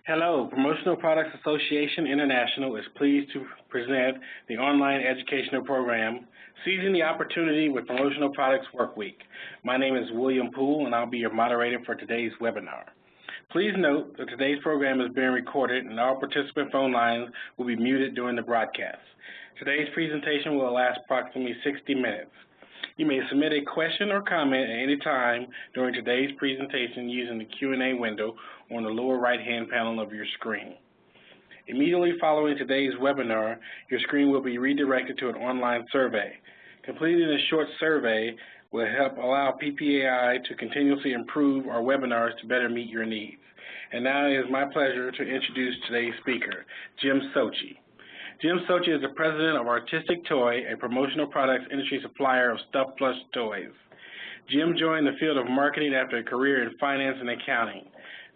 Hello, Promotional Products Association International is pleased to present the online educational program, Seizing the Opportunity with Promotional Products Workweek. My name is William Poole, and I'll be your moderator for today's webinar. Please note that today's program is being recorded, and all participant phone lines will be muted during the broadcast. Today's presentation will last approximately 60 minutes. You may submit a question or comment at any time during today's presentation using the Q&A window on the lower right-hand panel of your screen. Immediately following today's webinar, your screen will be redirected to an online survey. Completing a short survey will help allow PPAI to continuously improve our webinars to better meet your needs. And now it is my pleasure to introduce today's speaker, Jim Sochi. Jim Sochi is the president of Artistic Toy, a promotional products industry supplier of stuffed plush toys. Jim joined the field of marketing after a career in finance and accounting.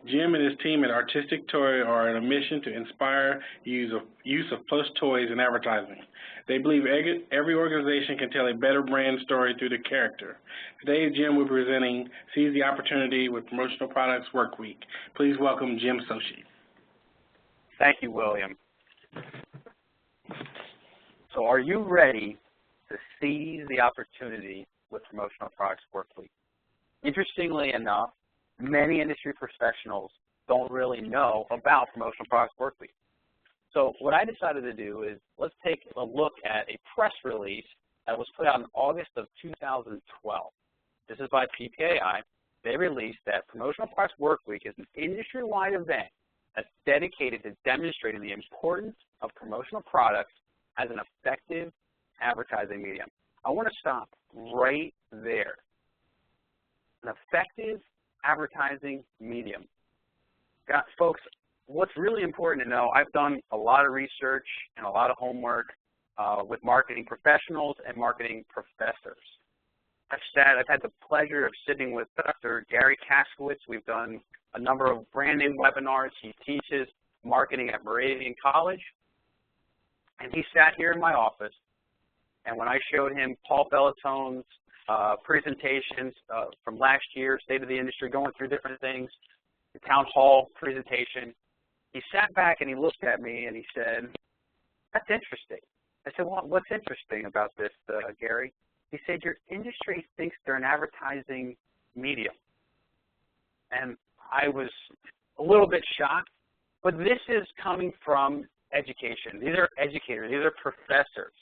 Jim and his team at Artistic Toy are on a mission to inspire use of plush toys in advertising. They believe every organization can tell a better brand story through the character. Today, Jim will be presenting Seize the Opportunity with Promotional Products Workweek. Please welcome Jim Sochi. Thank you, William. So are you ready to seize the opportunity with Promotional Products Workweek? Interestingly enough, many industry professionals don't really know about Promotional Products Workweek. So what I decided to do is let's take a look at a press release that was put out in August of 2012. This is by PPAI. They released that Promotional Products Workweek is an industry-wide event that's dedicated to demonstrating the importance of promotional products as an effective advertising medium. I want to stop right there. An effective advertising medium. Folks, what's really important to know, I've done a lot of research and a lot of homework with marketing professionals and marketing professors. I've had the pleasure of sitting with Dr. Gary Kaskowitz. We've done a number of branding webinars. He teaches marketing at Moravian College. And he sat here in my office, and when I showed him Paul Bellatone's presentations from last year, State of the Industry, going through different things, the town hall presentation, he sat back and he looked at me and he said, "That's interesting." I said, "Well, what's interesting about this, Gary?" He said, "Your industry thinks they're an advertising medium." And I was a little bit shocked, but this is coming from education. These are educators. These are professors.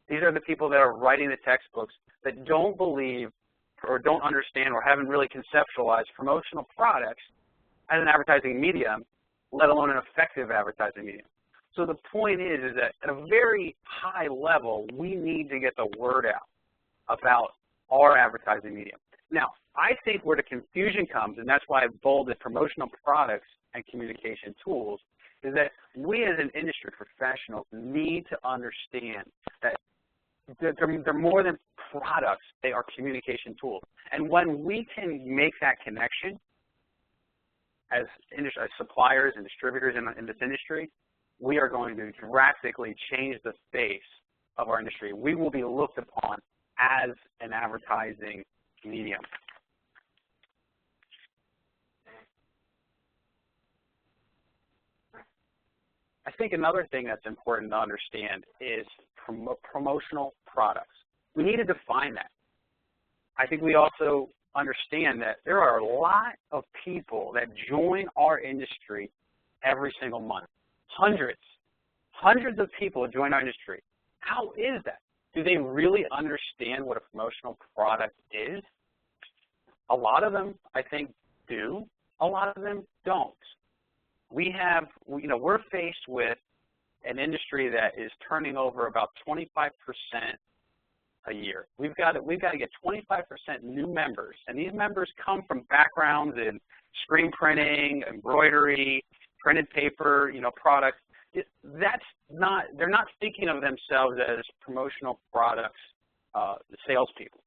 These are the people that are writing the textbooks that don't believe or don't understand or haven't really conceptualized promotional products as an advertising medium, let alone an effective advertising medium. So the point is that at a very high level, we need to get the word out about our advertising medium. Now, I think where the confusion comes, and that's why I've bolded promotional products and communication tools, is that we as an industry professional need to understand that they're more than products, they are communication tools. And when we can make that connection as suppliers and distributors in this industry, we are going to drastically change the face of our industry. We will be looked upon as an advertising medium. I think another thing that's important to understand is promotional products. We need to define that. I think we also understand that there are a lot of people that join our industry every single month. Hundreds of people join our industry. How is that? Do they really understand what a promotional product is? A lot of them, I think, do. A lot of them don't. We're faced with an industry that is turning over about 25% a year. We've got to get 25% new members, and these members come from backgrounds in screen printing, embroidery, printed paper, products. They're not thinking of themselves as promotional products salespeople.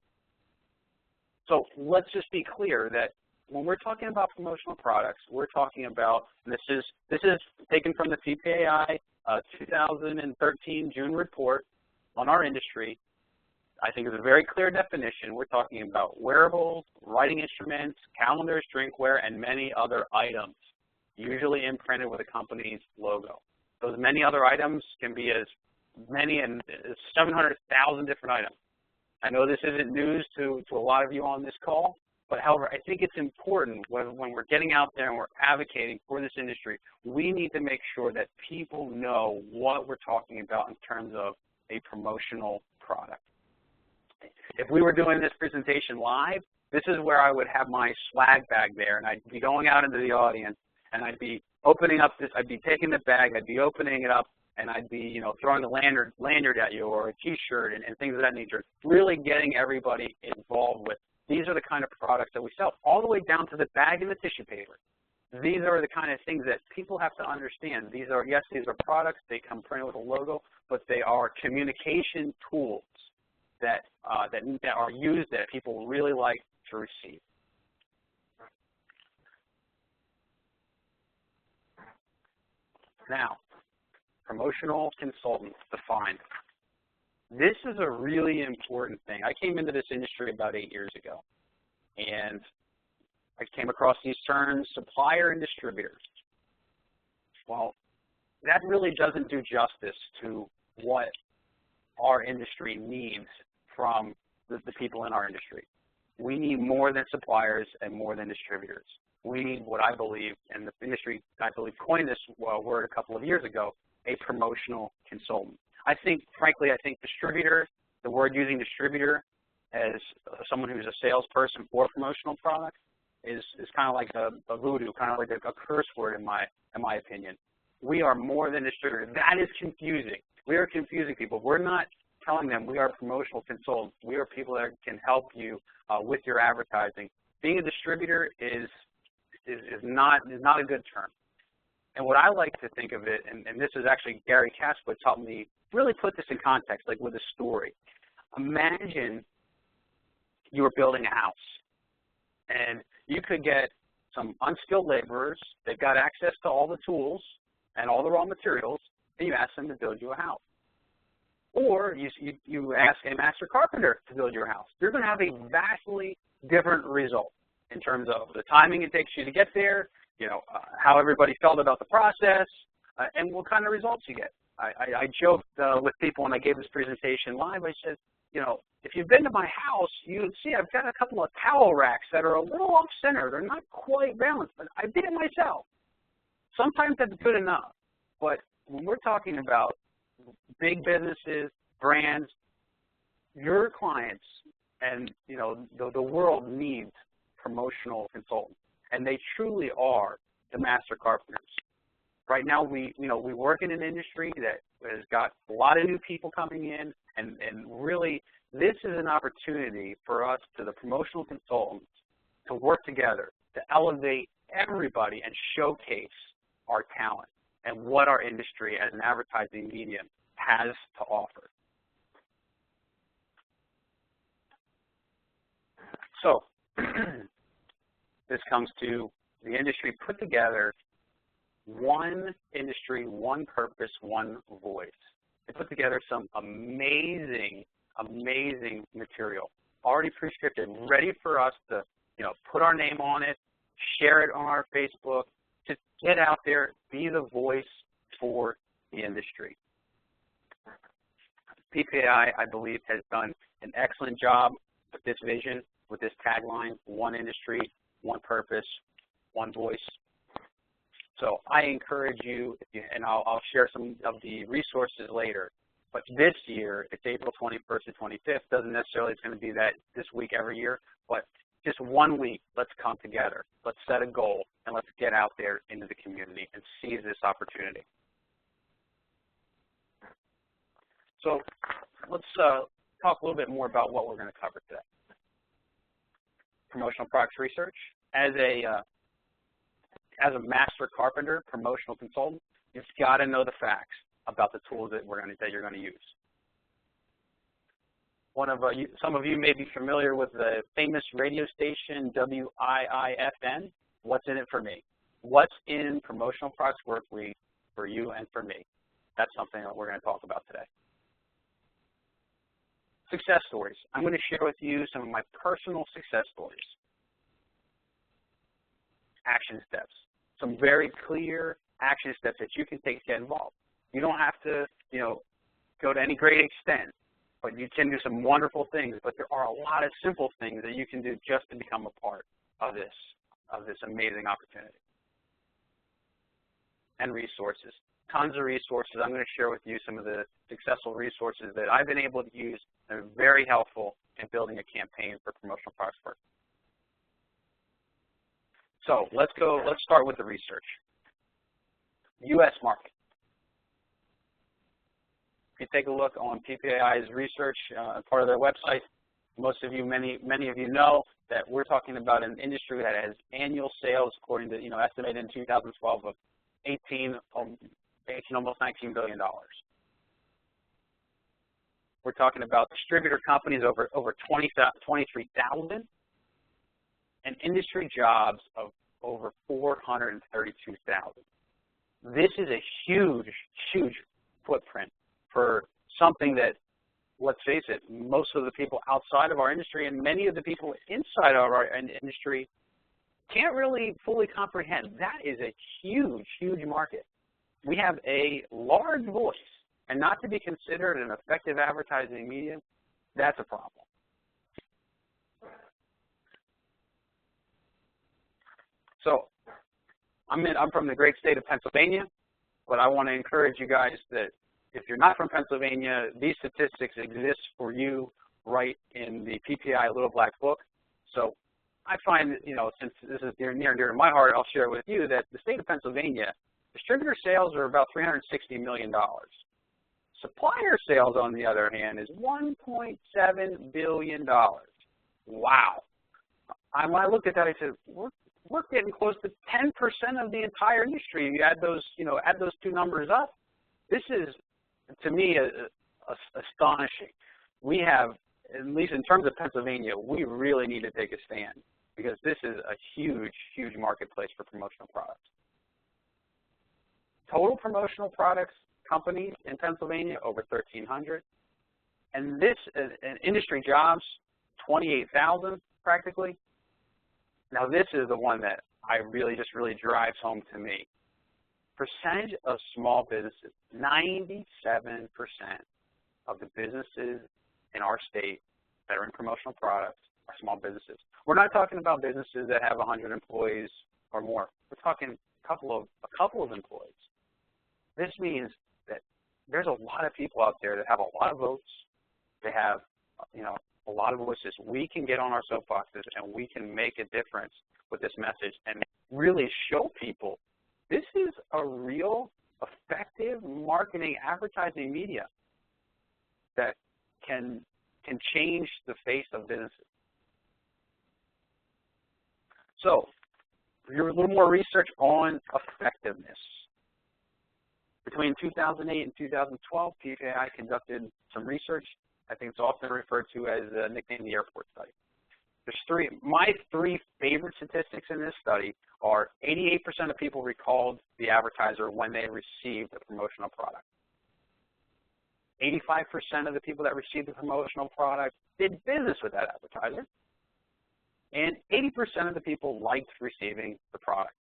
So let's just be clear that when we're talking about promotional products, we're talking about, and this is taken from the PPAI 2013 June report on our industry. I think it's a very clear definition. We're talking about wearables, writing instruments, calendars, drinkware, and many other items. usually imprinted with a company's logo. Those many other items can be as many as 700,000 different items. I know this isn't news to a lot of you on this call, but however, I think it's important when we're getting out there and we're advocating for this industry, we need to make sure that people know what we're talking about in terms of a promotional product. If we were doing this presentation live, this is where I would have my swag bag there, and I'd be going out into the audience, and I'd be opening up this, I'd be taking the bag, I'd be opening it up, and I'd be, you know, throwing a lanyard at you or a T-shirt and things of that nature, really getting everybody involved with. These are the kind of products that we sell, all the way down to the bag and the tissue paper. These are the kind of things that people have to understand. These are, yes, these are products, they come printed with a logo, but they are communication tools that are used that people really like to receive. Now, promotional consultants defined. This is a really important thing. I came into this industry about 8 years ago, and I came across these terms, supplier and distributors. Well, that really doesn't do justice to what our industry needs from the people in our industry. We need more than suppliers and more than distributors. We need what I believe, and the industry, I believe, coined this word a couple of years ago, a promotional consultant. I think, frankly, I think distributor, the word using distributor as someone who's a salesperson for promotional products is kind of like a voodoo, kind of like a curse word in my opinion. We are more than distributors. That is confusing. We are confusing people. We're not telling them we are promotional consultants. We are people that can help you with your advertising. Being a distributor is not a good term. And what I like to think of it, and this is actually Gary Caswitz helped me really put this in context, like with a story. Imagine you were building a house, and you could get some unskilled laborers. They've got access to all the tools and all the raw materials, and you ask them to build you a house. Or you ask a master carpenter to build your house. You're going to have a vastly different result in terms of the timing it takes you to get there, you know, how everybody felt about the process, and what kind of results you get. I joked with people when I gave this presentation live. I said, you know, if you've been to my house, you'd see I've got a couple of towel racks that are a little off-center. They're not quite balanced, but I did it myself. Sometimes that's good enough. But when we're talking about big businesses, brands, your clients, and, you know, the world needs promotional consultants, and they truly are the master carpenters. Right now, we work in an industry that has got a lot of new people coming in, and really, this is an opportunity for us, to the promotional consultants, to work together, to elevate everybody and showcase our talent and what our industry as an advertising medium has to offer. So, this comes to the industry put together one industry, one purpose, one voice. They put together some amazing, amazing material, already pre-scripted, ready for us to, you know, put our name on it, share it on our Facebook, to get out there, be the voice for the industry. PPI, I believe, has done an excellent job with this vision, with this tagline, one industry, one purpose, one voice. So I encourage you, and I'll share some of the resources later, but this year, it's April 21st to 25th. Doesn't necessarily, it's going to be that this week every year, but just 1 week, let's come together. Let's set a goal, and let's get out there into the community and seize this opportunity. So let's talk a little bit more about what we're going to cover today. Promotional products research. As a master carpenter, promotional consultant, you've got to know the facts about the tools that you're going to use. Some of you may be familiar with the famous radio station WIIFN. What's in it for me? What's in Promotional Products Workweek for you and for me? That's something that we're going to talk about today. Success stories. I'm going to share with you some of my personal success stories. Action steps. some very clear action steps that you can take to get involved. You don't have to, go to any great extent, but you can do some wonderful things. But there are a lot of simple things that you can do just to become a part of this amazing opportunity. And resources. Tons of resources. I'm going to share with you some of the successful resources that I've been able to use that are very helpful in building a campaign for promotional products work. So let's start with the research. U.S. market. If you take a look on PPAI's research, part of their website, many of you know that we're talking about an industry that has annual sales, according to, estimated in 2012 of 18, almost $19 billion. We're talking about distributor companies over 23,000 and industry jobs of over 432,000. This is a huge, huge footprint for something that, let's face it, most of the people outside of our industry and many of the people inside of our industry can't really fully comprehend. That is a huge, huge market. We have a large voice, and not to be considered an effective advertising medium, that's a problem. So I'm from the great state of Pennsylvania, but I want to encourage you guys that if you're not from Pennsylvania, these statistics exist for you right in the PPI Little Black Book. So I find, since this is near and dear to my heart, I'll share with you that the state of Pennsylvania, distributor sales are about $360 million. Supplier sales, on the other hand, is $1.7 billion. Wow. When I looked at that, I said, we're getting close to 10% of the entire industry. You add those, add those two numbers up. This is, to me, astonishing. We have, at least in terms of Pennsylvania, we really need to take a stand because this is a huge, huge marketplace for promotional products. Total promotional products companies in Pennsylvania, over 1,300. And this, industry jobs, 28,000 practically. Now this is the one that really drives home to me. Percentage of small businesses, 97% of the businesses in our state that are in promotional products are small businesses. We're not talking about businesses that have 100 employees or more. We're talking a couple of employees. This means that there's a lot of people out there that have a lot of votes. They have, a lot of voices. We can get on our soapboxes and we can make a difference with this message and really show people this is a real effective marketing advertising media that can change the face of businesses. So, here's a little more research on effectiveness. Between 2008 and 2012, PPAI conducted some research. I think it's often referred to as nicknamed the airport study. My three favorite statistics in this study are 88% of people recalled the advertiser when they received a promotional product. 85% of the people that received the promotional product did business with that advertiser. And 80% of the people liked receiving the product.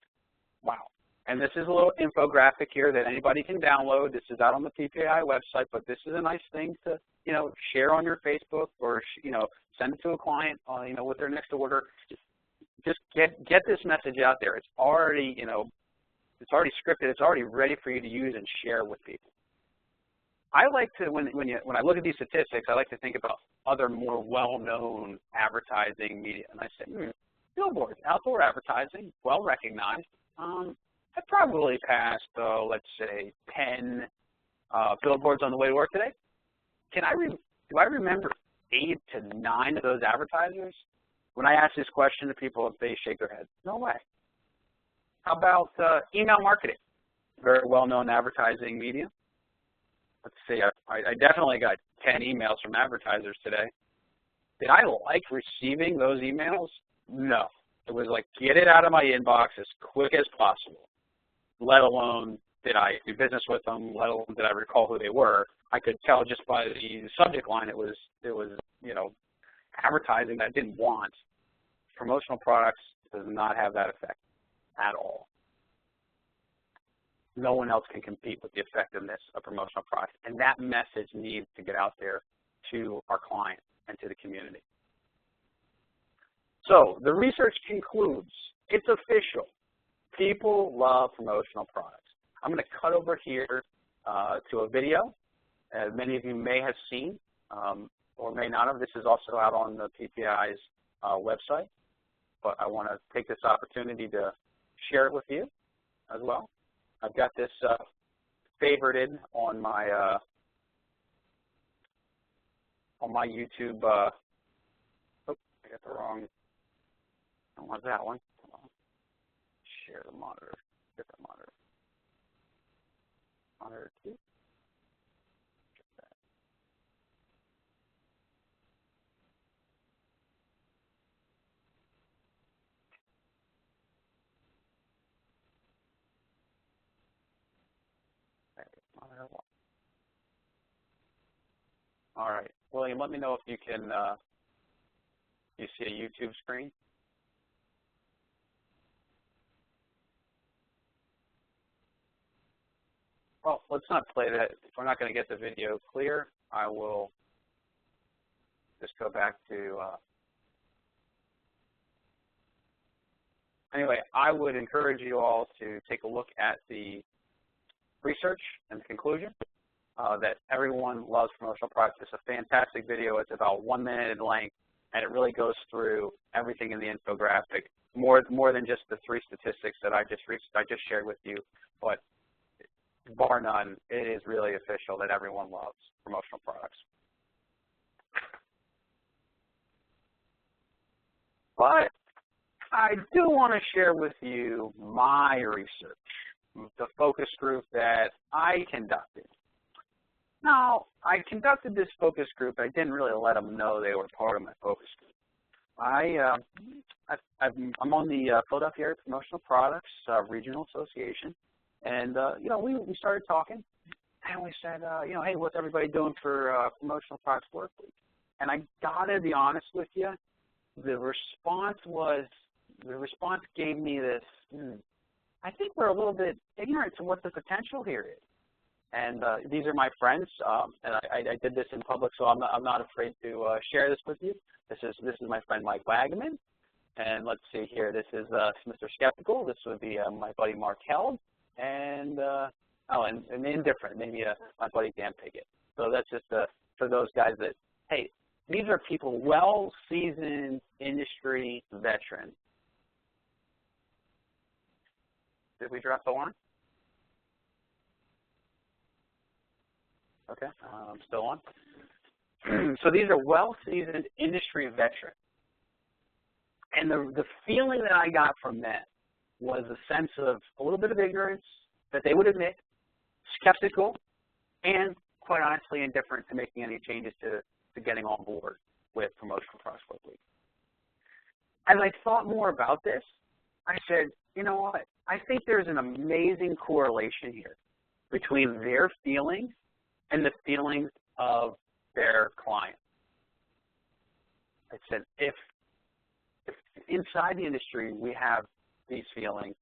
Wow. And this is a little infographic here that anybody can download. This is out on the PPAI website, but this is a nice thing to, share on your Facebook or, send it to a client, with their next order. Just get this message out there. It's already, it's already scripted. It's already ready for you to use and share with people. I like to, when I look at these statistics, I like to think about other more well-known advertising media. And I say, billboards, outdoor advertising, well-recognized. I probably passed, let's say, 10 billboards on the way to work today. Do I remember 8 to 9 of those advertisers? When I ask this question to people, they shake their heads. No way. How about email marketing? Very well-known advertising media. Let's see, I definitely got 10 emails from advertisers today. Did I like receiving those emails? No. It was like, get it out of my inbox as quick as possible, let alone did I do business with them, let alone did I recall who they were. I could tell just by the subject line it was advertising that I didn't want. Promotional products does not have that effect at all. no one else can compete with the effectiveness of promotional products. And that message needs to get out there to our clients and to the community. So the research concludes, it's official. People love promotional products. I'm going to cut over here to a video, as many of you may have seen or may not have. This is also out on the PPI's website, but I want to take this opportunity to share it with you as well. I've got this favorited on my YouTube. Oh, I got the wrong. I don't want that one. Share the monitor. Get the monitor. Monitor 2. Get that. Okay, monitor 1. All right, William, let me know if you can. You see a YouTube screen? Well, let's not play that. If we're not going to get the video clear, I will just go back to, anyway, I would encourage you all to take a look at the research and the conclusion that everyone loves promotional products. It's a fantastic video. It's about 1 minute in length, and it really goes through everything in the infographic, more than just the 3 statistics that I just shared with you, but bar none, it is really official that everyone loves promotional products. But I do want to share with you my research, the focus group that I conducted. Now, I conducted this focus group. I didn't really let them know they were part of my focus group. I'm on the Philadelphia Area Promotional Products Regional Association. And, you know, we started talking, and we said, you know, hey, what's everybody doing for Promotional Products Work Week? And I got to be honest with you, the response gave me this, I think we're a little bit ignorant to what the potential here is. And these are my friends, and I did this in public, so I'm not afraid to share this with you. This is my friend Mike Wagaman, and let's see here, this is Mr. Skeptical. This would be my buddy Mark Held. And and indifferent, maybe my buddy Dan Piggott. So that's just for those guys that, hey, these are people, well-seasoned industry veterans. Did we drop the line? Okay, I'm still on. So these are well-seasoned industry veterans. And the feeling that I got from them was a sense of a little bit of ignorance that they would admit, skeptical, and quite honestly indifferent to making any changes to getting on board with Promotional Products Work Week. As I thought more about this, I said, you know what, I think there's an amazing correlation here between their feelings and the feelings of their clients. I said, if inside the industry we have these feelings,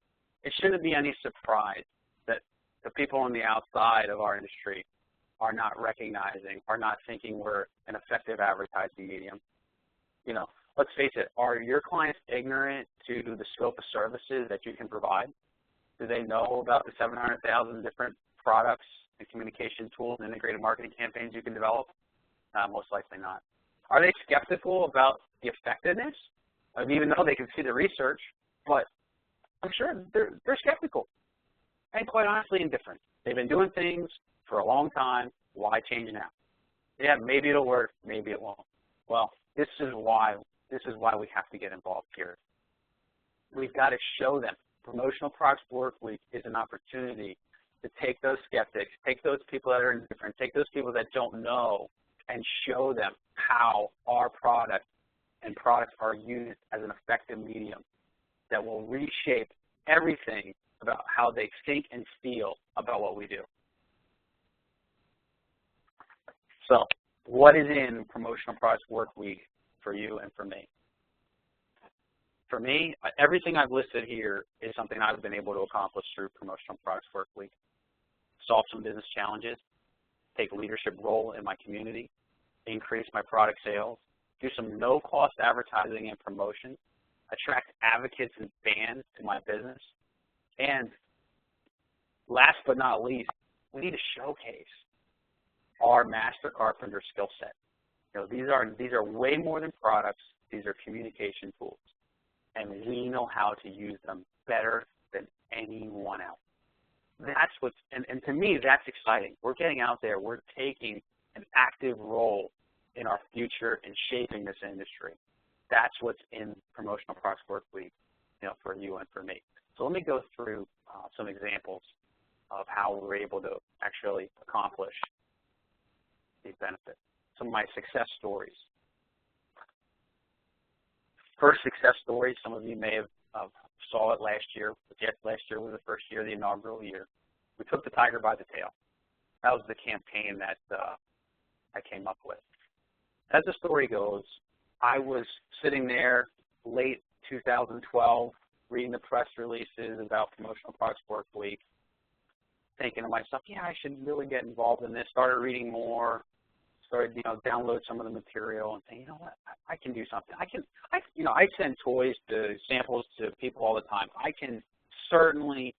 it shouldn't be any surprise that the people on the outside of our industry are not recognizing, are not thinking we're an effective advertising medium. You know, let's face it, are your clients ignorant to the scope of services that you can provide? Do they know about the 700,000 different products and communication tools and integrated marketing campaigns you can develop? Most likely not. Are they skeptical about the effectiveness? Even though they can see the research, but I'm sure they're skeptical and quite honestly indifferent. They've been doing things for a long time. Why change now? Yeah, maybe it'll work, maybe it won't. Well, this is why we have to get involved here. We've got to show them. Promotional Products Work Week is an opportunity to take those skeptics, take those people that are indifferent, take those people that don't know, and show them how our product and products are used as an effective medium that will reshape everything about how they think and feel about what we do. So, what is in Promotional Products Work Week for you and for me? For me, everything I've listed here is something I've been able to accomplish through Promotional Products Workweek. Solve some business challenges, take a leadership role in my community, increase my product sales, do some no-cost advertising and promotion, attract advocates and fans to my business, and last but not least, we need to showcase our master carpenter skill set. You know, these are way more than products. These are communication tools, and we know how to use them better than anyone else. That's what's, and to me, that's exciting. We're getting out there. We're taking an active role in our future and shaping this industry. That's what's in Promotional Products Workweek, you know, for you and for me. So let me go through some examples of how we're able to actually accomplish these benefits. Some of my success stories. First success story, some of you may have saw it last year. Last year was the first year, the inaugural year. We took the tiger by the tail. That was the campaign that I came up with. As the story goes, I was sitting there late 2012, reading the press releases about Promotional Products Workweek, thinking to myself, yeah, I should really get involved in this. Started reading more, started, you know, download some of the material and saying, you know what, I can do something. I send toys to samples to people all the time. I can certainly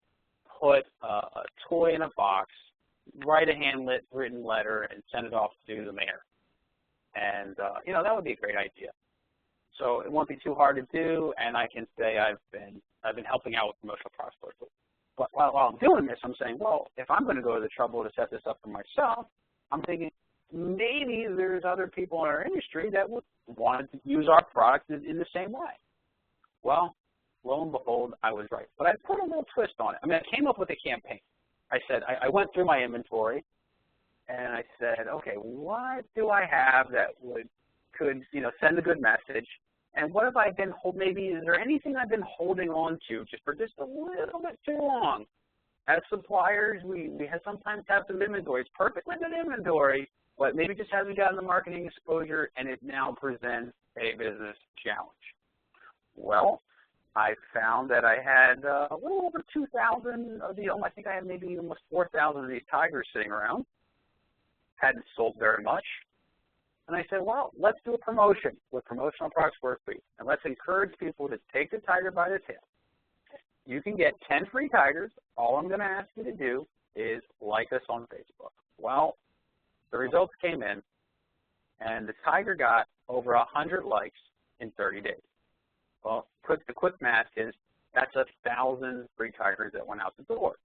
put a toy in a box, write a handwritten letter, and send it off to the mayor. And, you know, that would be a great idea. So it won't be too hard to do, and I can say I've been helping out with Promotional Products Workweek. But while I'm doing this, I'm saying, well, if I'm going to go to the trouble to set this up for myself, I'm thinking maybe there's other people in our industry that would want to use our product in the same way. Well, lo and behold, I was right. But I put a little twist on it. I mean, I came up with a campaign. I said, I went through my inventory, and I said, okay, what do I have that could, you know, send a good message? And what have I been maybe is there anything I've been holding on to just for just a little bit too long? As suppliers, we sometimes have some inventory. It's perfectly good inventory, but maybe just hasn't gotten the marketing exposure, and it now presents a business challenge. Well, I found that I had a little over 2,000 of the, I think I had maybe almost 4,000 of these tigers sitting around. Hadn't sold very much. And I said, well, let's do a promotion with Promotional Products Workweek, and let's encourage people to take the tiger by the tail. You can get 10 free tigers. All I'm going to ask you to do is like us on Facebook. Well, the results came in, and the tiger got over 100 likes in 30 days. Well, the quick math is that's 1,000 free tigers that went out the door.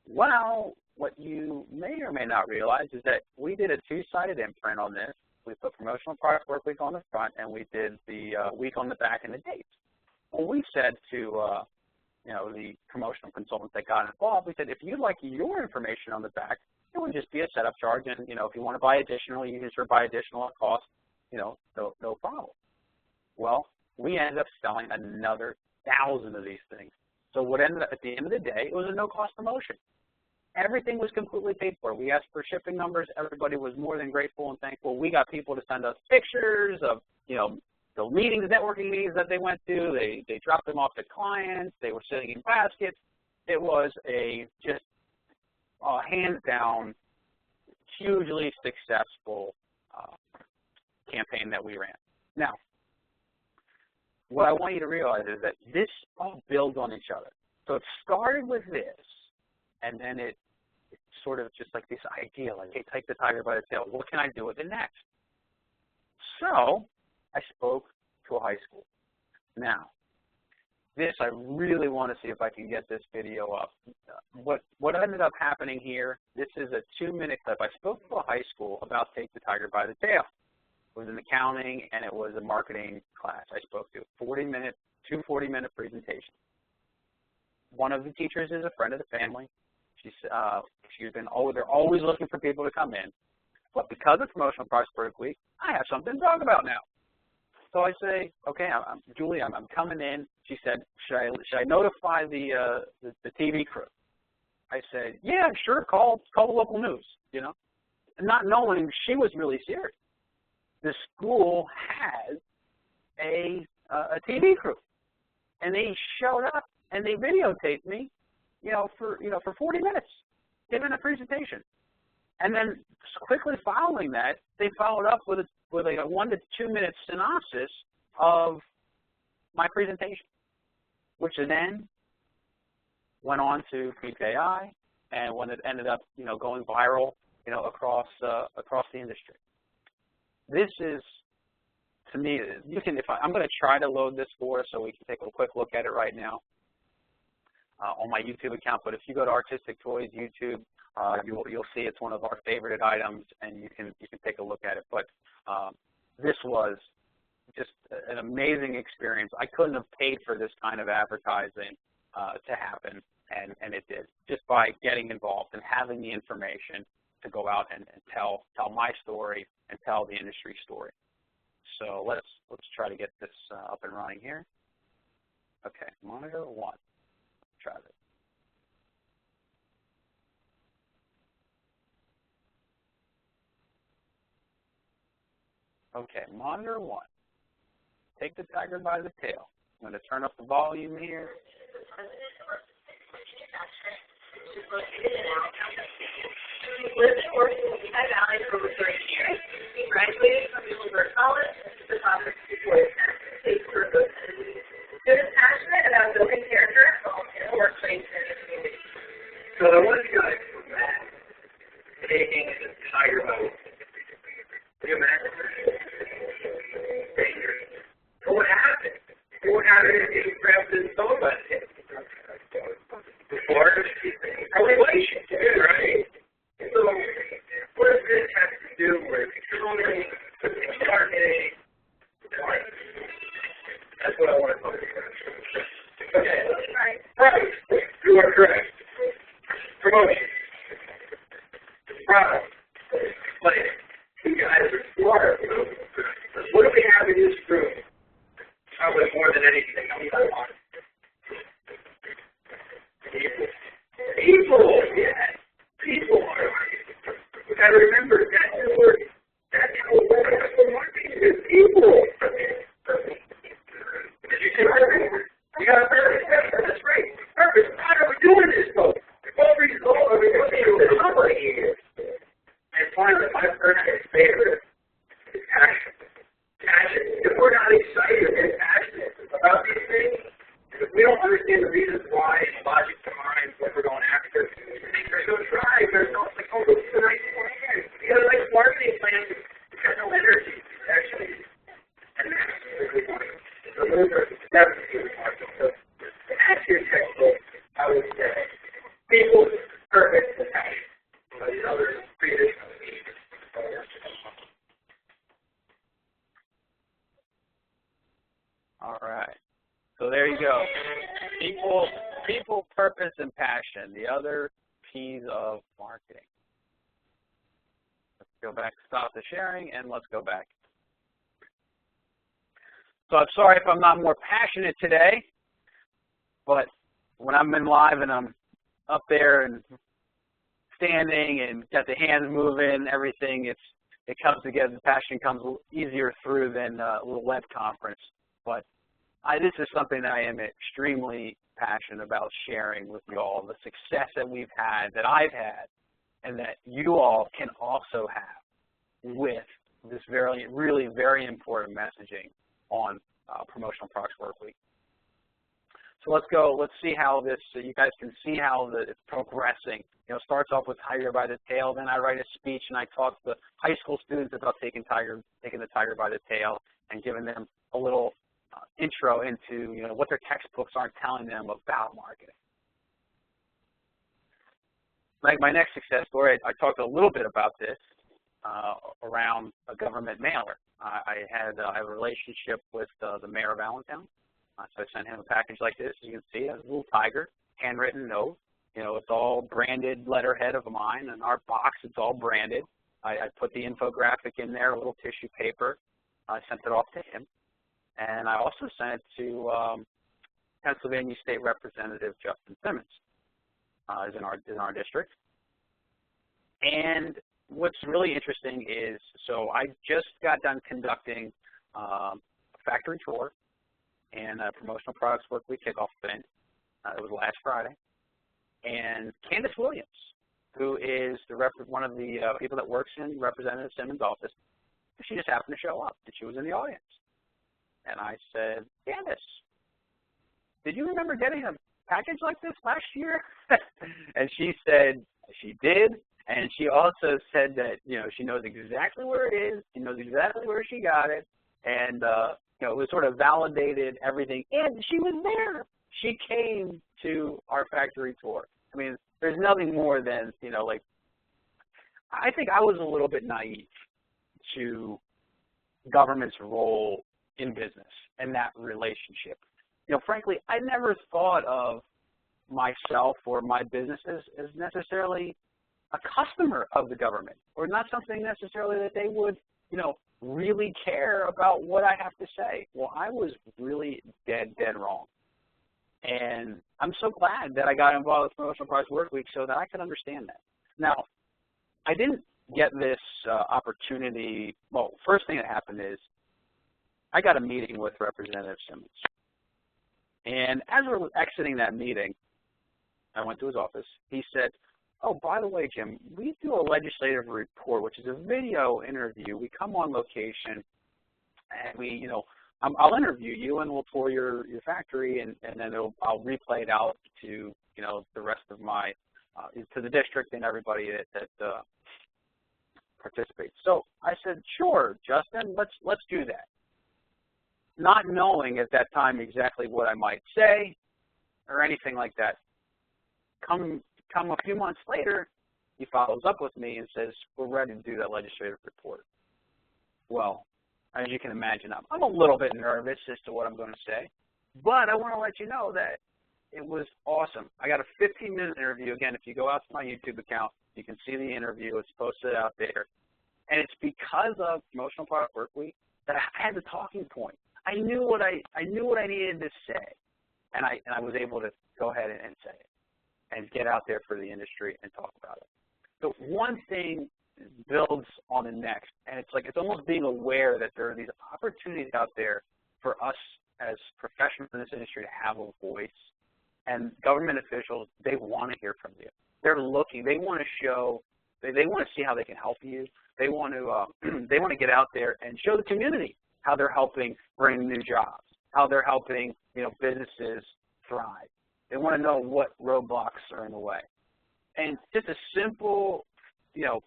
Well, what you may or may not realize is that we did a two-sided imprint on this. We put Promotional Products Workweek on the front, and we did the week on the back and the dates. Well, we said to you know, the promotional consultants that got involved, we said, if you'd like your information on the back, it would just be a setup charge, and, you know, if you want to buy additional, you can just buy additional at cost, you know, no problem. Well, we ended up selling another 1,000 of these things. So what ended up, at the end of the day, it was a no-cost promotion. Everything was completely paid for. We asked for shipping numbers. Everybody was more than grateful and thankful. We got people to send us pictures of, you know, the meetings, networking meetings that they went to. They dropped them off to clients. They were sitting in baskets. It was just hands down, hugely successful campaign that we ran. Now, what I want you to realize is that this all builds on each other. So it started with this, and then it's sort of just like this idea, like, hey, take the tiger by the tail. What can I do with it next? So I spoke to a high school. Now, this, I really want to see if I can get this video up. What ended up happening here, this is a 2-minute clip. I spoke to a high school about Take the Tiger by the Tail. It was an accounting and it was a marketing class I spoke to. 2 40-minute presentations. One of the teachers is a friend of the family. They're always looking for people to come in. But because of Promotional Products Workweek, I have something to talk about now. So I say, okay, Julie, I'm coming in. She said, should I notify the TV crew? I said, yeah, sure, call the local news, you know, not knowing she was really serious. The school has a TV crew. and they showed up and they videotaped me, for 40 minutes, giving a presentation. And then quickly following that, they followed up with like a 1 to 2 minute synopsis of my presentation, which then went on to PIA, and when it ended up, going viral, across the industry. This is, to me, I'm going to try to load this for us so we can take a quick look at it right now on my YouTube account. But if you go to Artistic Toys YouTube, you'll see it's one of our favorited items, and you can take a look at it. But this was just an amazing experience. I couldn't have paid for this kind of advertising to happen, and it did, just by getting involved and having the information to go out and tell my story and tell the industry story. So let's try to get this up and running here. Okay, monitor 1. Let's try this. Okay, monitor 1. Take the tiger by the tail. I'm going to turn up the volume here. He's lived and worked in the Lehigh Valley for over 30 years. He graduated from Middleburg College and is the father of 2 boys and takes purpose. He is passionate about building character at home, in the workplace, and in the community. So there was a guy from Matt taking the tiger boat. Can you imagine? Dangerous. So what happened? What happened is he grabbed his phone by him. Before, relation, right? So, what does this have to do with marketing? That's what I want to focus on. Okay. Right. You are correct. Promotion. Product. Plan. You guys are smart. What do we have in this room? Probably more than anything. People, yes. People are. You got to remember, that's the word. That's what marketing is. People. Did you say purpose? You got a purpose. That's right. Purpose. Why are we doing this, folks? We're doing this for a couple of years. And finally, my personal favorite is passion. Passion. If we're not excited and passionate about these things, if we don't understand the reasons why, logic behind what we're going after, there's no drive, there's no, like, oh, this is a nice plan. You got a nice marketing plan, there's no energy, actually. And that's really funny. So those are definitely important. So that's your textbook, I would say. People, purpose, and passion. These other traditional needs. All right. So there you go. People, purpose, and passion, the other P's of marketing. Let's go back, stop the sharing, and let's go back. So I'm sorry if I'm not more passionate today, but when I'm in live and I'm up there and standing and got the hands moving, everything, it comes together. The passion comes easier through than a little web conference. But this is something that I am extremely passionate about sharing with you all, the success that we've had, that I've had, and that you all can also have with this really very important messaging on Promotional Products Workweek. So let's see how this, so you guys can see how it's progressing. It starts off with Tiger by the Tail, then I write a speech and I talk to the high school students about taking the tiger by the tail and giving them a little intro into what their textbooks aren't telling them about marketing. Like my next success story, I talked a little bit about this around a government mailer. I had a relationship with the mayor of Allentown, so I sent him a package like this. As you can see, a little tiger, handwritten note. It's all branded letterhead of mine. In our box, it's all branded. I put the infographic in there, a little tissue paper. I sent it off to him. And I also sent it to Pennsylvania State Representative Justin Simmons, is in our district. And what's really interesting is, so I just got done conducting a factory tour and Promotional Products Work Week kickoff event. It was last Friday. And Candace Williams, who is one of the people that works in Representative Simmons' office, she just happened to show up, and she was in the audience. And I said, Candace, did you remember getting a package like this last year? And she said she did, and she also said that, she knows exactly where it is, she knows exactly where she got it, and, it was sort of validated everything, and she was there. She came to our factory tour. I mean, there's nothing more than, I think I was a little bit naive to government's role in business and that relationship. Frankly, I never thought of myself or my businesses as necessarily a customer of the government, or not something necessarily that they would, really care about what I have to say. Well, I was really dead wrong. And I'm so glad that I got involved with Promotional Products Work Week so that I could understand that. Now, I didn't get this opportunity. Well, first thing that happened is I got a meeting with Representative Simmons. And as we were exiting that meeting, I went to his office. He said, oh, by the way, Jim, we do a legislative report, which is a video interview. We come on location, and we, I'll interview you, and we'll tour your factory, and then I'll replay it out to, the rest of my, to the district and everybody that participates. So I said, sure, Justin, let's do that. Not knowing at that time exactly what I might say or anything like that. Come a few months later, he follows up with me and says, we're ready to do that legislative report. Well, as you can imagine, I'm a little bit nervous as to what I'm going to say, but I want to let you know that it was awesome. I got a 15-minute interview. Again, if you go out to my YouTube account, you can see the interview. It's posted out there. And it's because of Promotional Product Work Week that I had the talking point. I knew what I needed to say, and I was able to go ahead and say it and get out there for the industry and talk about it. So one thing builds on the next, and it's almost being aware that there are these opportunities out there for us as professionals in this industry to have a voice. And government officials, they want to hear from you. They're looking. They want to show. They want to see how they can help you. They want to get out there and show the community how they're helping bring new jobs, how they're helping businesses thrive. They want to know what roadblocks are in the way. And just a simple,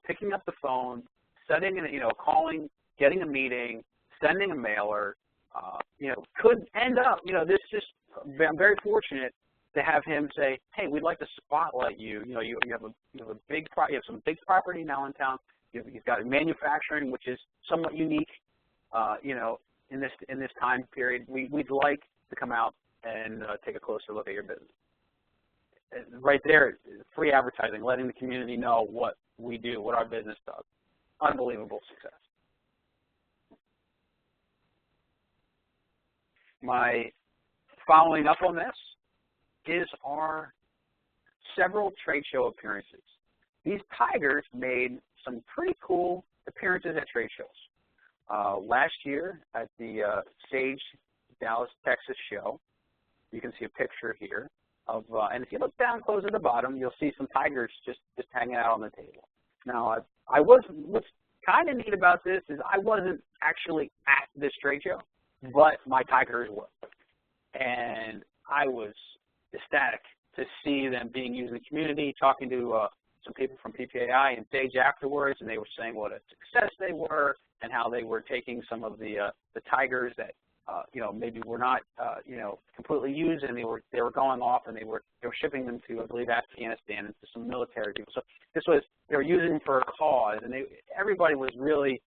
picking up the phone, calling, getting a meeting, sending a mailer, could end up, I'm very fortunate to have him say, hey, we'd like to spotlight you. You have some big property now in town. You've got manufacturing, which is somewhat unique, in this time period. We'd like to come out and take a closer look at your business. Right there, free advertising, letting the community know what we do, what our business does. Unbelievable success. My following up on this is our several trade show appearances. These tigers made some pretty cool appearances at trade shows. Last year at the Sage Dallas, Texas show, you can see a picture here of, and if you look down close at the bottom, you'll see some tigers just hanging out on the table. Now, what's kind of neat about this is I wasn't actually at this trade show, but my tigers were. And I was ecstatic to see them being used in the community, talking to some people from PPAI and Sage afterwards, and they were saying what a success they were and how they were taking some of the tigers that maybe were not completely used, and they were going off, and they were shipping them to, I believe, Afghanistan and to some military people. So they were using them for a cause, and everybody was really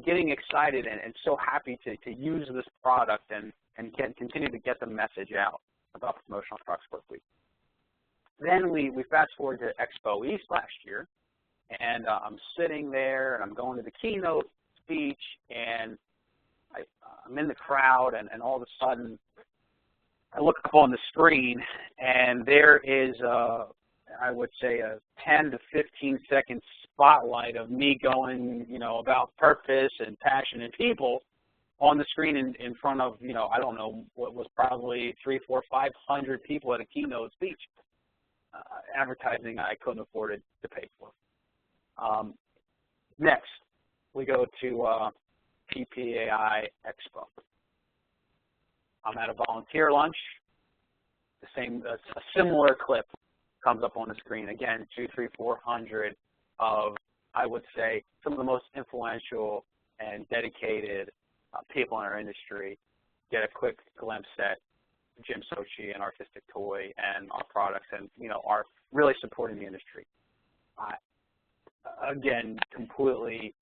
getting excited and so happy to use this product and continue to get the message out about Promotional Products Work Week. Then we fast forward to Expo East last year, and I'm sitting there, and I'm going to the keynote speech, and I'm in the crowd, and all of a sudden, I look up on the screen, and there is, I would say, a 10 to 15-second spotlight of me going, about purpose and passion and people, on the screen in front of, I don't know, what was probably 300, 400, 500 people at a keynote speech. Advertising I couldn't afford it to pay for. Next, we go to PPAI Expo. I'm at a volunteer lunch. A similar clip comes up on the screen. Again, 200, 300, 400 of, I would say, some of the most influential and dedicated people in our industry get a quick glimpse at Jim Sochi and Artistic Toy and our products, and are really supporting the industry. Again, completely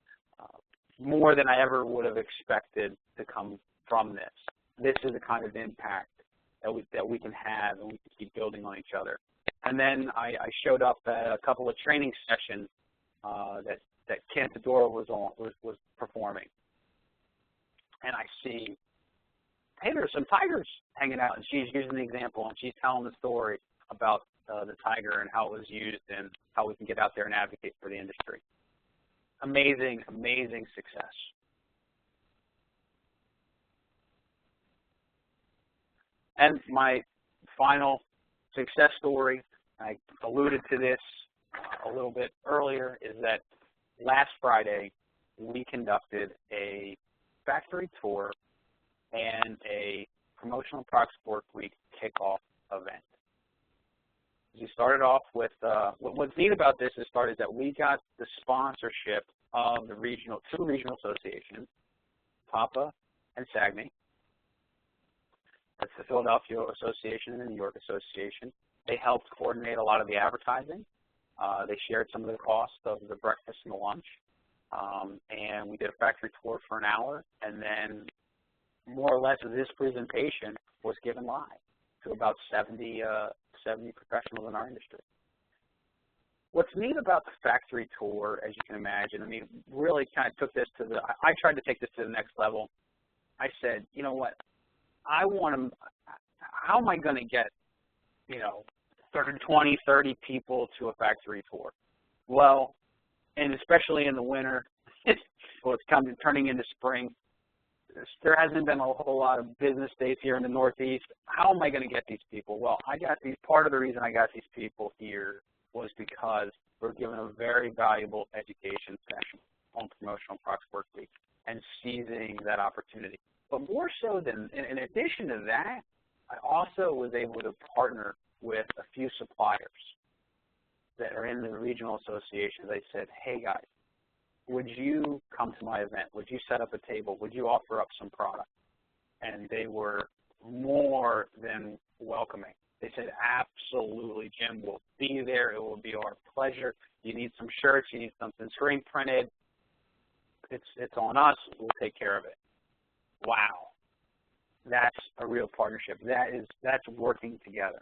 more than I ever would have expected to come from this. This is the kind of impact that we can have, and we can keep building on each other. And then I showed up at a couple of training sessions that Cantadora was performing, and I see, hey, there's some tigers hanging out, and she's using the example, and she's telling the story about the tiger and how it was used and how we can get out there and advocate for the industry. Amazing, amazing success. And my final success story, I alluded to this a little bit earlier, is that last Friday we conducted a factory tour and a Promotional Products Work Week kickoff event. We started off with, what's neat about this is that we got the sponsorship of the two regional associations, PAPA and SAGME. That's the Philadelphia Association and the New York Association. They helped coordinate a lot of the advertising. They shared some of the cost of the breakfast and the lunch. And we did a factory tour for an hour, and then more or less this presentation was given live to about 70 professionals in our industry. What's neat about the factory tour, as you can imagine, I mean, really kind of took this to I tried to take this to the next level. I said, you know what, how am I going to get, 20, 30 people to a factory tour? Well, and especially in the winter, well, it's turning into spring, there hasn't been a whole lot of business days here in the Northeast. How am I going to get these people? Well, part of the reason I got these people here was because we're given a very valuable education session on Promotional Products Work Week and seizing that opportunity. But more so than, in addition to that, I also was able to partner with a few suppliers that are in the regional associations. They said, hey guys, would you come to my event? Would you set up a table? Would you offer up some product? And they were more than welcoming. They said, absolutely, Jim, we'll be there. It will be our pleasure. You need some shirts. You need something screen printed. It's on us. We'll take care of it. Wow. That's a real partnership. That's working together.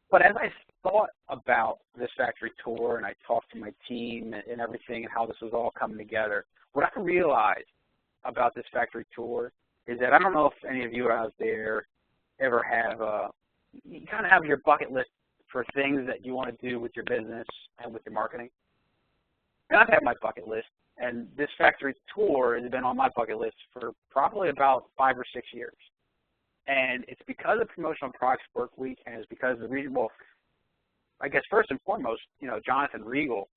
But as I thought about this factory tour and I talked to my team and everything and how this was all coming together, what I realized about this factory tour is that I don't know if any of you out there ever have, you kind of have your bucket list for things that you want to do with your business and with your marketing. And I've had my bucket list, and this factory tour has been on my bucket list for probably about 5 or 6 years. And it's because of Promotional Products Work Week, and it's because the reason, well, I guess first and foremost, Jonathan Regal,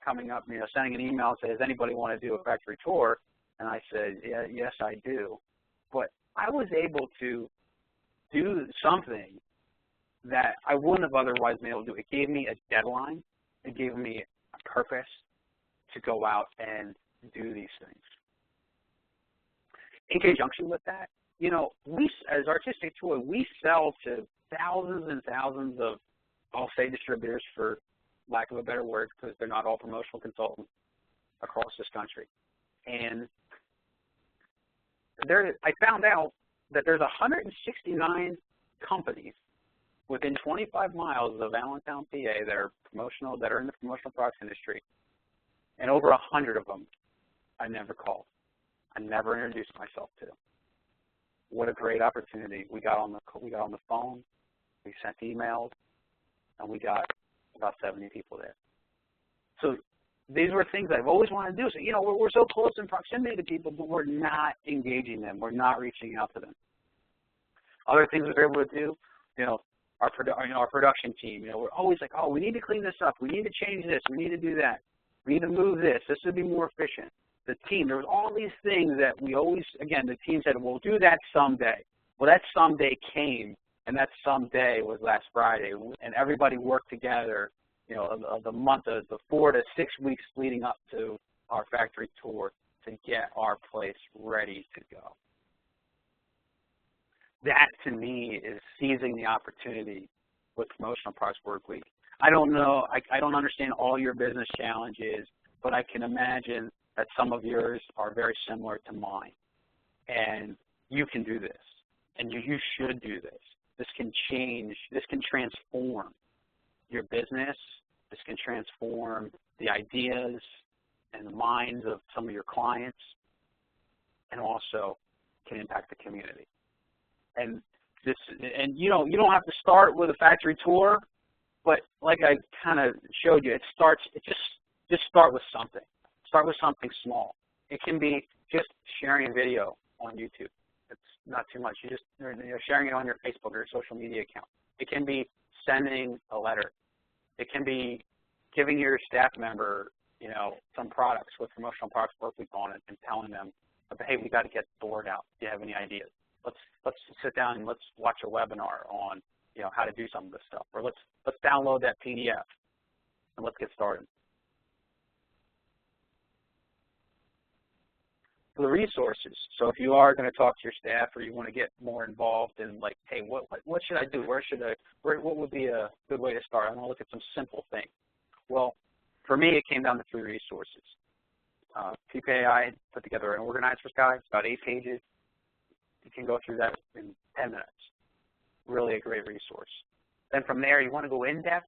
coming up, sending an email and saying, does anybody want to do a factory tour? And I said, yeah, yes, I do. But I was able to do something that I wouldn't have otherwise been able to do. It gave me a deadline. It gave me a purpose to go out and do these things. In conjunction with that, we, as Artistic Toy, we sell to thousands and thousands of, I'll say, distributors, for lack of a better word, because they're not all promotional consultants across this country. And I found out that there's 169 companies within 25 miles of Allentown, PA, that are in the promotional products industry, and over 100 of them I never called. I never introduced myself to. What a great opportunity. We got on the phone, we sent emails, and we got about 70 people there. So these were things I've always wanted to do. So, you know, we're so close in proximity to people, but we're not engaging them. We're not reaching out to them. Other things we're able to do, you know, our production team, you know, we're always like, oh, we need to clean this up. We need to change this. We need to do that. We need to move this. This would be more efficient. The team, there was all these things that we always, again, the team said, we'll do that someday. Well, that someday came, and that someday was last Friday, and everybody worked together, you know, the month of the 4 to 6 weeks leading up to our factory tour to get our place ready to go. That, to me, is seizing the opportunity with Promotional Products Workweek. I don't know, I don't understand all your business challenges, but I can imagine that some of yours are very similar to mine. And you can do this, and you should do this. This can change, this can transform your business. This can transform the ideas and the minds of some of your clients, and also can impact the community. And this, and you know, you don't have to start with a factory tour, but like I kind of showed you, just start with something. Start with something small. It can be just sharing a video on YouTube. It's not too much. You're sharing it on your Facebook or your social media account. It can be sending a letter. It can be giving your staff member, you know, some products with Promotional Products Workweek on it and telling them, hey, we got to get the word out. Do you have any ideas? Let's sit down and let's watch a webinar on, you know, how to do some of this stuff, or let's download that PDF and let's get started. For the resources, so if you are going to talk to your staff or you want to get more involved in, like, hey, what should I do? What would be a good way to start? I'm going to look at some simple things. Well, for me, it came down to 3 resources. PPAI put together an organizer's guide. It's about 8 pages. You can go through that in 10 minutes. Really a great resource. Then from there, you want to go in-depth.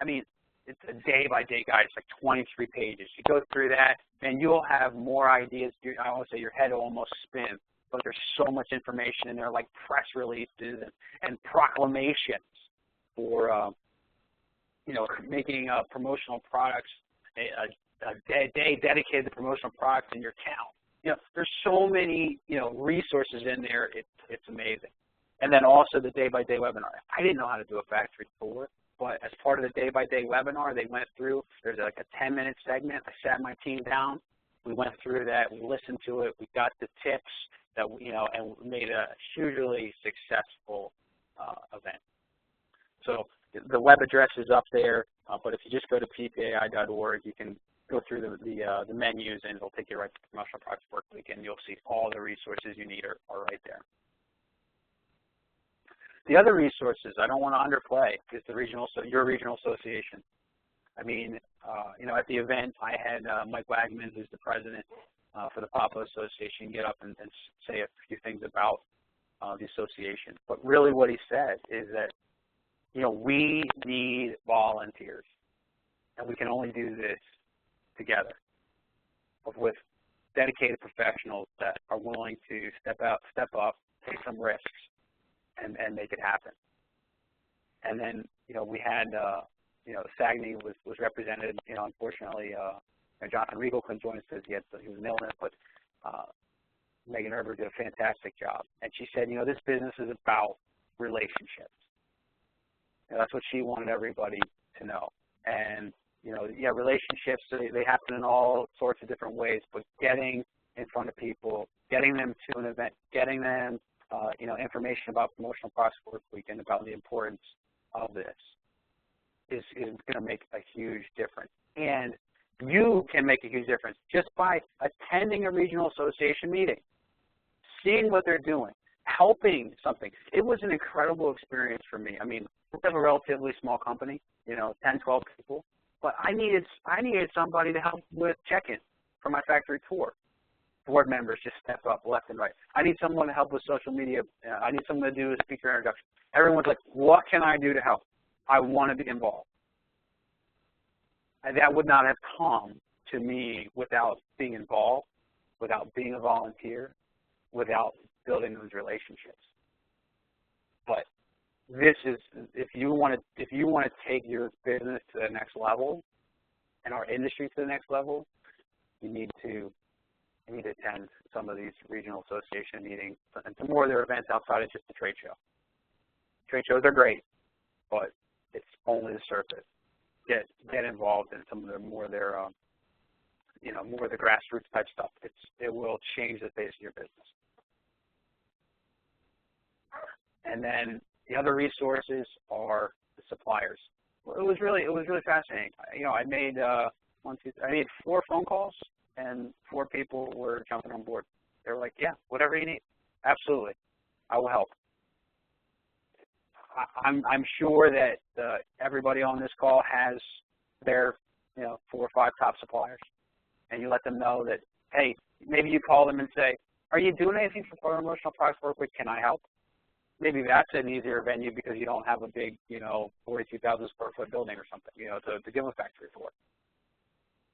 I mean, it's a day-by-day guide. It's like 23 pages. You go through that, and you'll have more ideas. I always say your head will almost spin, but there's so much information in there, like press releases and proclamations for, you know, making promotional products, a day dedicated to promotional products in your town. You know, there's so many, you know, resources in there. It's amazing. And then also the day-by-day webinar. I didn't know how to do a factory tour, but as part of the day-by-day webinar, they went through, there's like a 10-minute segment. I sat my team down. We went through that. We listened to it. We got the tips that, you know, and made a hugely successful event. So the web address is up there, but if you just go to ppai.org, you can go through the menus, and it'll take you right to Promotional Products Workweek, and you'll see all the resources you need are right there. The other resources I don't want to underplay is your regional association. I mean, you know, at the event, I had Mike Wagman, who's the president for the PAPA Association, get up and say a few things about the association. But really what he said is that, you know, we need volunteers, and we can only do this together with dedicated professionals that are willing to step up, take some risks, and make it happen. And then, you know, we had, you know, Sagney was represented. You know, unfortunately, Jonathan Regal couldn't join us because he was an illness, but Megan Herbert did a fantastic job. And she said, you know, this business is about relationships. And that's what she wanted everybody to know. And, you know, yeah, relationships, they happen in all sorts of different ways, but getting in front of people, getting them to an event, getting them, you know, information about Promotional Products Workweek and about the importance of this is going to make a huge difference. And you can make a huge difference just by attending a regional association meeting, seeing what they're doing, helping something. It was an incredible experience for me. I mean, we have a relatively small company, you know, 10, 12 people, but I needed somebody to help with check-in for my factory tour. Board members just step up left and right. I need someone to help with social media. I need someone to do a speaker introduction. Everyone's like, what can I do to help? I want to be involved. And that would not have come to me without being involved, without being a volunteer, without building those relationships. But this is, if you want to take your business to the next level and our industry to the next level, you need to attend some of these regional association meetings and some more of their events outside of just the trade show. Trade shows are great, but it's only the surface. Get involved in some of the more of the grassroots type stuff. It will change the face of your business. And then the other resources are the suppliers. It was really fascinating. I made 4 phone calls, and 4 people were jumping on board. They were like, "Yeah, whatever you need, absolutely, I will help." I'm sure that everybody on this call has their 4 or 5 top suppliers, and you let them know that, hey, maybe you call them and say, "Are you doing anything for Promotional Products Workweek? Can I help?" Maybe that's an easier venue because you don't have a big, 42,000 square foot building or something, to give a factory for.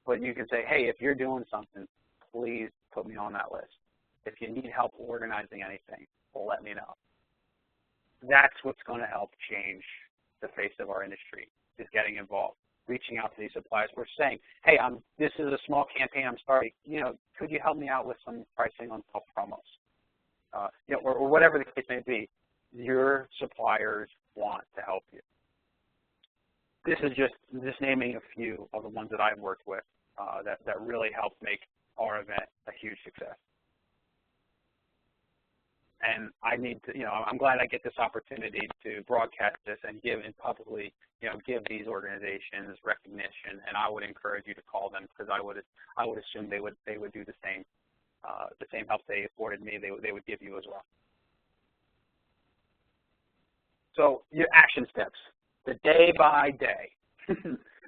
But you can say, hey, if you're doing something, please put me on that list. If you need help organizing anything, let me know. That's what's going to help change the face of our industry, is getting involved, reaching out to these suppliers. We're saying, hey, this is a small campaign I'm starting. Could you help me out with some pricing on top promos? Or whatever the case may be. Your suppliers want to help you. This is just naming a few of the ones that I've worked with that really helped make our event a huge success. And I need to, I'm glad I get this opportunity to broadcast this and publicly, give these organizations recognition. And I would encourage you to call them, because I would assume they would do the same help they afforded me. They would give you as well. So your action steps, the day by day. This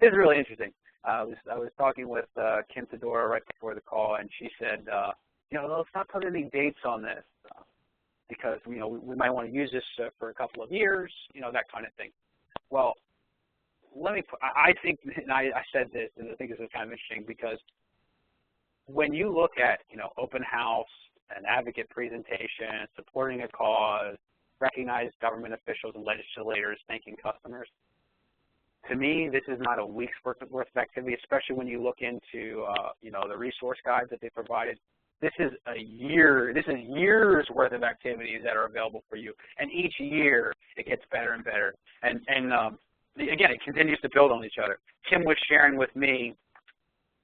is really interesting. I was talking with Kim Tedora right before the call, and she said, let's not put any dates on this because we might want to use this for a couple of years, that kind of thing. Well, I think, and I said this, and I think this is kind of interesting, because when you look at open house, an advocate presentation, supporting a cause, recognize government officials and legislators thanking customers. To me, this is not a week's worth of activity, especially when you look into the resource guides that they provided. This is years worth of activities that are available for you, and each year it gets better and better. And again, it continues to build on each other. Kim was sharing with me,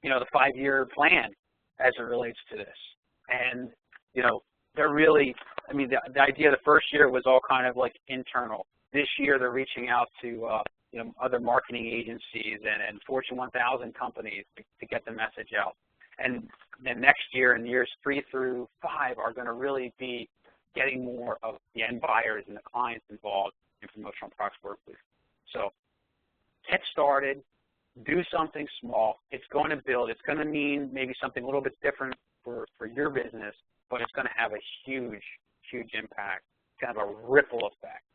the 5-year plan as it relates to this, and they're really, the idea of the first year was all kind of like internal. This year they're reaching out to other marketing agencies and Fortune 1000 companies to get the message out. And then next year, in years 3 through 5, are going to really be getting more of the end buyers and the clients involved in Promotional Products Workweek. So get started, do something small. It's going to build. It's going to mean maybe something a little bit different for your business, but it's going to have a huge impact, kind of a ripple effect,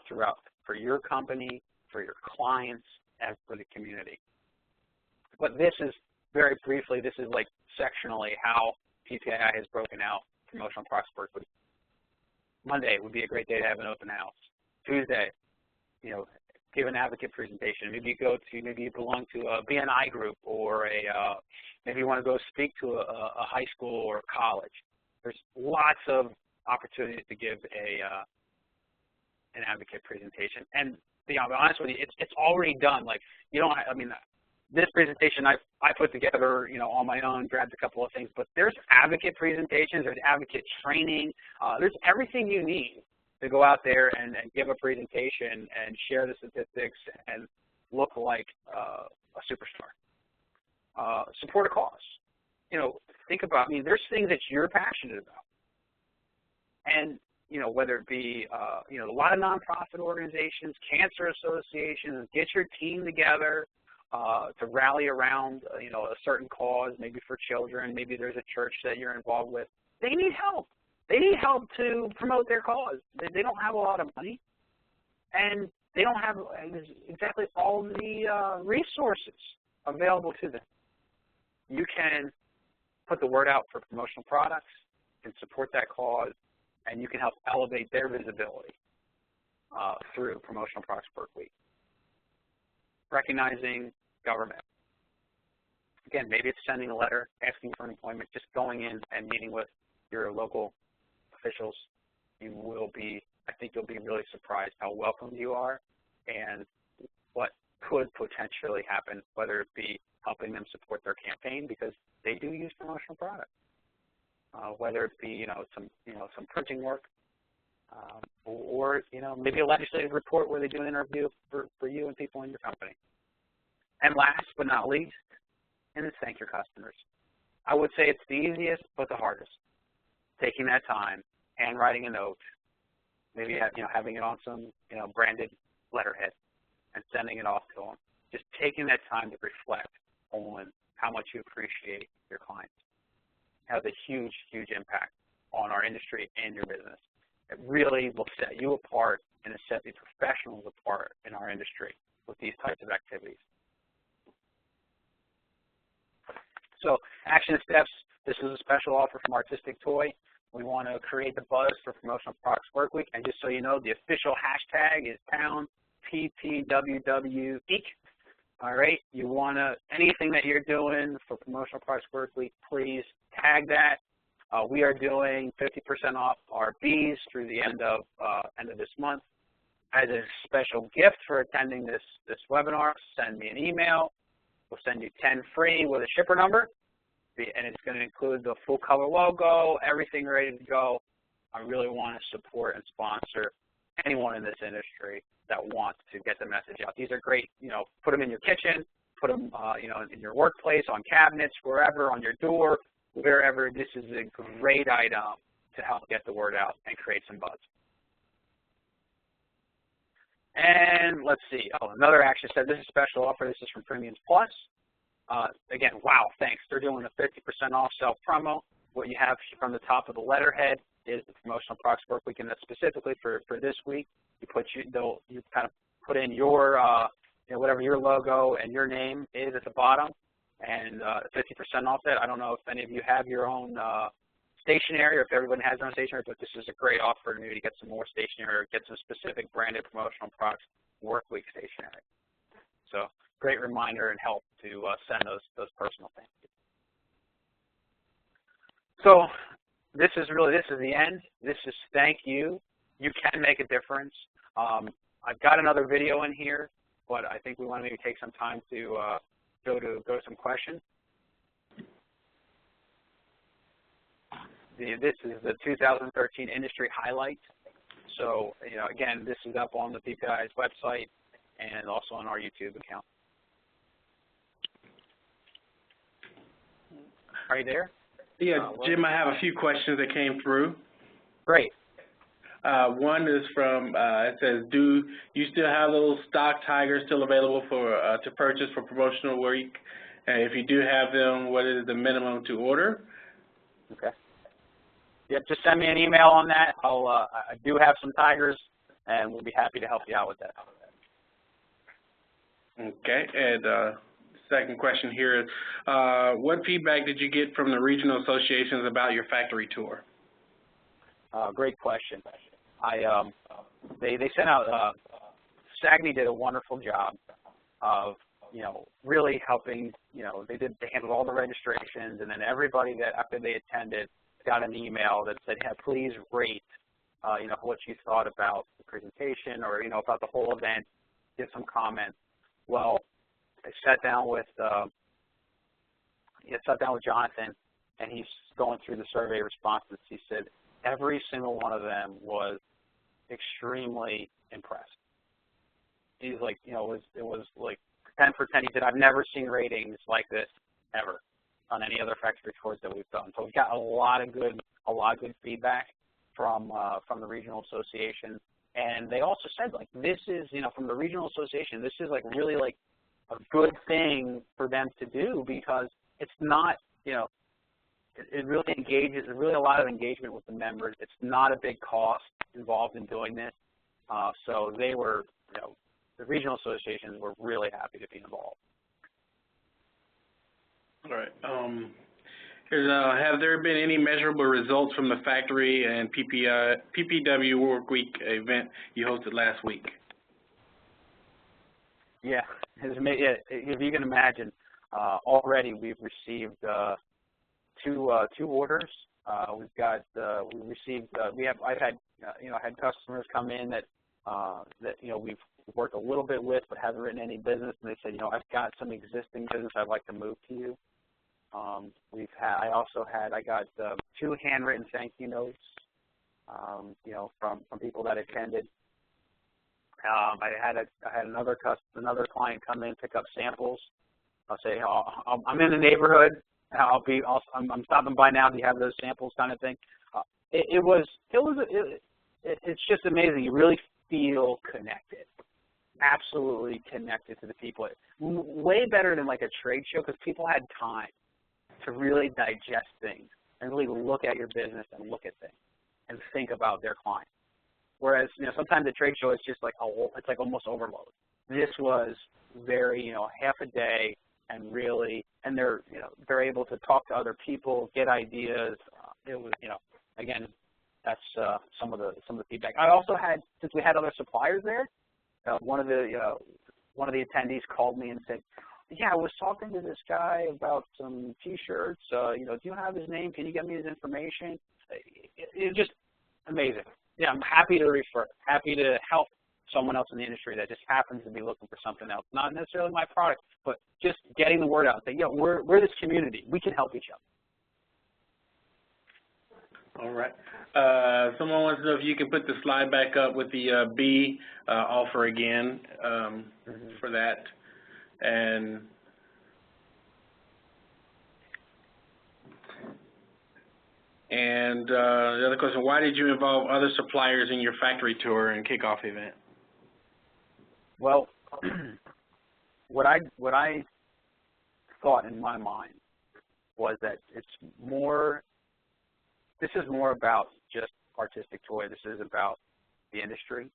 throughout, for your company, for your clients, and for the community. But this is, very briefly, this is like sectionally how PPII has broken out Promotional Products Workweek. Monday would be a great day to have an open house. Tuesday, give an advocate presentation. Maybe you belong to a BNI group, or maybe you want to go speak to a high school or college. There's lots of opportunities to give an advocate presentation. And to be honest with you, it's already done. Like, this presentation I put together, on my own, grabbed a couple of things, but there's advocate presentations, there's advocate training, there's everything you need to go out there and give a presentation and share the statistics and look like a superstar. Support a cause. Think about, there's things that you're passionate about. And, whether it be, a lot of nonprofit organizations, cancer associations, get your team together to rally around, a certain cause, maybe for children, maybe there's a church that you're involved with. They need help. They need help to promote their cause. They don't have a lot of money, and they don't have exactly all the resources available to them. You can put the word out for promotional products, you can support that cause, and you can help elevate their visibility through Promotional Products Workweek. Recognizing government. Again, maybe it's sending a letter asking for employment, just going in and meeting with your local officials. You will be, I think you'll be really surprised how welcomed you are and what could potentially happen, whether it be helping them support their campaign because they do use promotional products, whether it be some printing work, or maybe a legislative report where they do an interview for you and people in your company. And last but not least, and is thank your customers. I would say it's the easiest but the hardest. Taking that time, handwriting a note, maybe having it on some branded letterhead and sending it off to them. Just taking that time to reflect on how much you appreciate your clients has a huge, huge impact on our industry and your business. It really will set you apart and it set the professionals apart in our industry with these types of activities. So action steps, this is a special offer from Artistic Toy. We want to create the buzz for Promotional Products Workweek. And just so you know, the official hashtag is #PPWWEek. All right, you want to, anything that you're doing for Promotional Products Workweek, please tag that. We are doing 50% off our bees through the end of this month. As a special gift for attending this webinar, send me an email. We'll send you 10 free with a shipper number, and it's going to include the full color logo, everything ready to go. I really want to support and sponsor anyone in this industry that wants to get the message out. These are great, put them in your kitchen, put them, in your workplace, on cabinets, wherever, on your door, wherever. This is a great item to help get the word out and create some buzz. And let's see, another action step. This is a special offer. This is from Premiums Plus. Again, wow, thanks. They're doing a 50% off self-promo. What you have from the top of the letterhead is the Promotional Products Workweek, and that's specifically for this week. You kind of put in your, whatever your logo and your name is at the bottom, and 50% off that. I don't know if any of you have your own stationery or if everyone has their own stationery, but this is a great offer to maybe to get some more stationery or get some specific branded Promotional Products Workweek stationery. So great reminder and help to send those personal thank yous. So this is the end. This is thank you. You can make a difference. I've got another video in here, but I think we want to maybe take some time to go to some questions. This is the 2013 industry highlights. So, again, this is up on the PPI's website and also on our YouTube account. Are you there? Yeah, Jim, I have a few questions that came through. Great. One is from, it says, do you still have those stock tigers still available for to purchase for promotional week? And if you do have them, what is the minimum to order? Okay. Yep, just send me an email on that. I do have some tigers, and we'll be happy to help you out with that. Okay, and second question here is, what feedback did you get from the regional associations about your factory tour? Great question. They sent out, SAGNY did a wonderful job of, really helping, they handled all the registrations, and then everybody that after they attended got an email that said, yeah, please rate, what you thought about the presentation or, about the whole event, give some comments. Well, I sat down with Jonathan, and he's going through the survey responses. He said every single one of them was extremely impressed. He's like, it was like 10 for 10. He said, I've never seen ratings like this ever on any other factory tours that we've done. So we got a lot of good feedback from the regional association. And they also said, like, this is, from the regional association, this is like really like a good thing for them to do because it's not, it really engages, there's really a lot of engagement with the members. It's not a big cost involved in doing this. So they were, the regional associations were really happy to be involved. All right. Have there been any measurable results from the factory and PPW Workweek event you hosted last week? Yeah, if you can imagine, already we've received two orders. I've had customers come in that we've worked a little bit with but haven't written any business, and they said, I've got some existing business I'd like to move to you. I got 2 handwritten thank you notes, from people that attended. I had another client come in, pick up samples. I'll say, I'm in the neighborhood. I'm stopping by now. Do you have those samples, kind of thing? It's just amazing. You really feel connected, absolutely connected to the people. Way better than like a trade show, because people had time to really digest things and really look at your business and look at things and think about their clients. Whereas, sometimes the trade show is just like, it's like almost overload. This was very, half a day, and really, and they're able to talk to other people, get ideas. It was, again, that's some of the feedback. I also had, since we had other suppliers there, one of the attendees called me and said, yeah, I was talking to this guy about some T-shirts. Do you have his name? Can you get me his information? It's just amazing. Yeah, I'm happy to refer, happy to help someone else in the industry that just happens to be looking for something else. Not necessarily my product, but just getting the word out. That, we're this community. We can help each other. All right. Someone wants to know if you can put the slide back up with the B offer again for that. And the other question, why did you involve other suppliers in your factory tour and kickoff event? Well, what I thought in my mind was that this is more about just artistic toy. This is about the industry.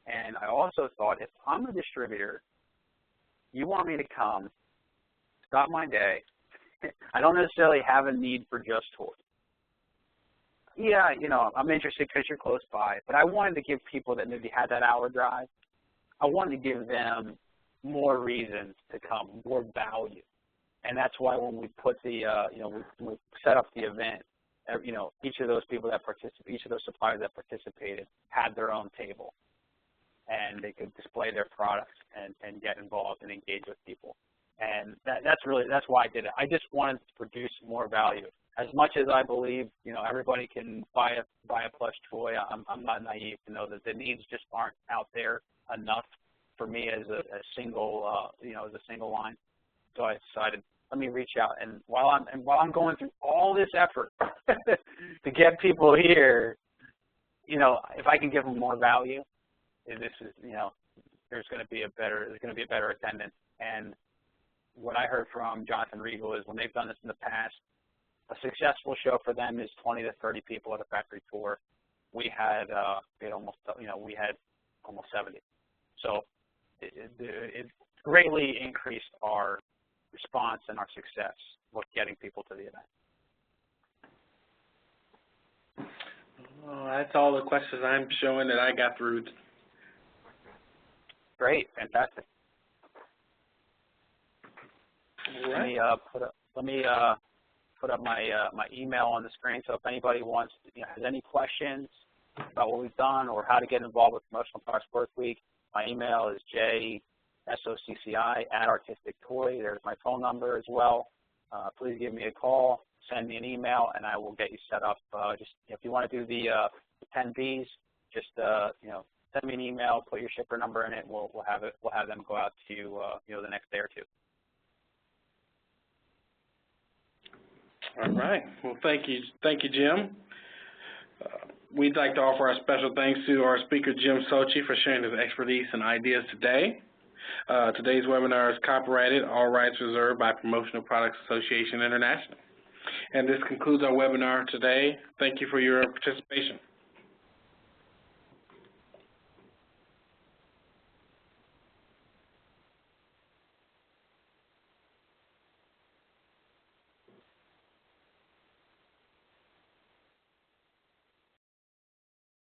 And I also thought, if I'm a distributor, you want me to come, stop my day. I don't necessarily have a need for just toys. Yeah, I'm interested because you're close by, but I wanted to give people that maybe had that hour drive, I wanted to give them more reasons to come, more value. And that's why when we put the, we set up the event, each of those people that each of those suppliers that participated had their own table, and they could display their products and get involved and engage with people. And that's why I did it. I just wanted to produce more value. As much as I believe, everybody can buy a plush toy, I'm not naive to know that the needs just aren't out there enough for me as a single, as a single line. So I decided, let me reach out, and while I'm going through all this effort to get people here, if I can give them more value, this is, there's going to be a better attendance. And what I heard from Jonathan Regal is when they've done this in the past, a successful show for them is 20 to 30 people at a factory tour. We had almost 70. So it greatly increased our response and our success with getting people to the event. Oh, that's all the questions I'm showing that I got through. Great, fantastic. All right. Let me put up my my email on the screen. So if anybody wants, has any questions about what we've done or how to get involved with Promotional Products Work Week, my email is jsocci@artistictoy. There's my phone number as well. Please give me a call, send me an email, and I will get you set up. Just if you want to do the 10 Bs, just send me an email, put your shipper number in it. We'll have them go out to you the next day or two. All right. Well, thank you, Jim. We'd like to offer our special thanks to our speaker, Jim Socci, for sharing his expertise and ideas today. Today's webinar is copyrighted, all rights reserved by Promotional Products Association International. And this concludes our webinar today. Thank you for your participation.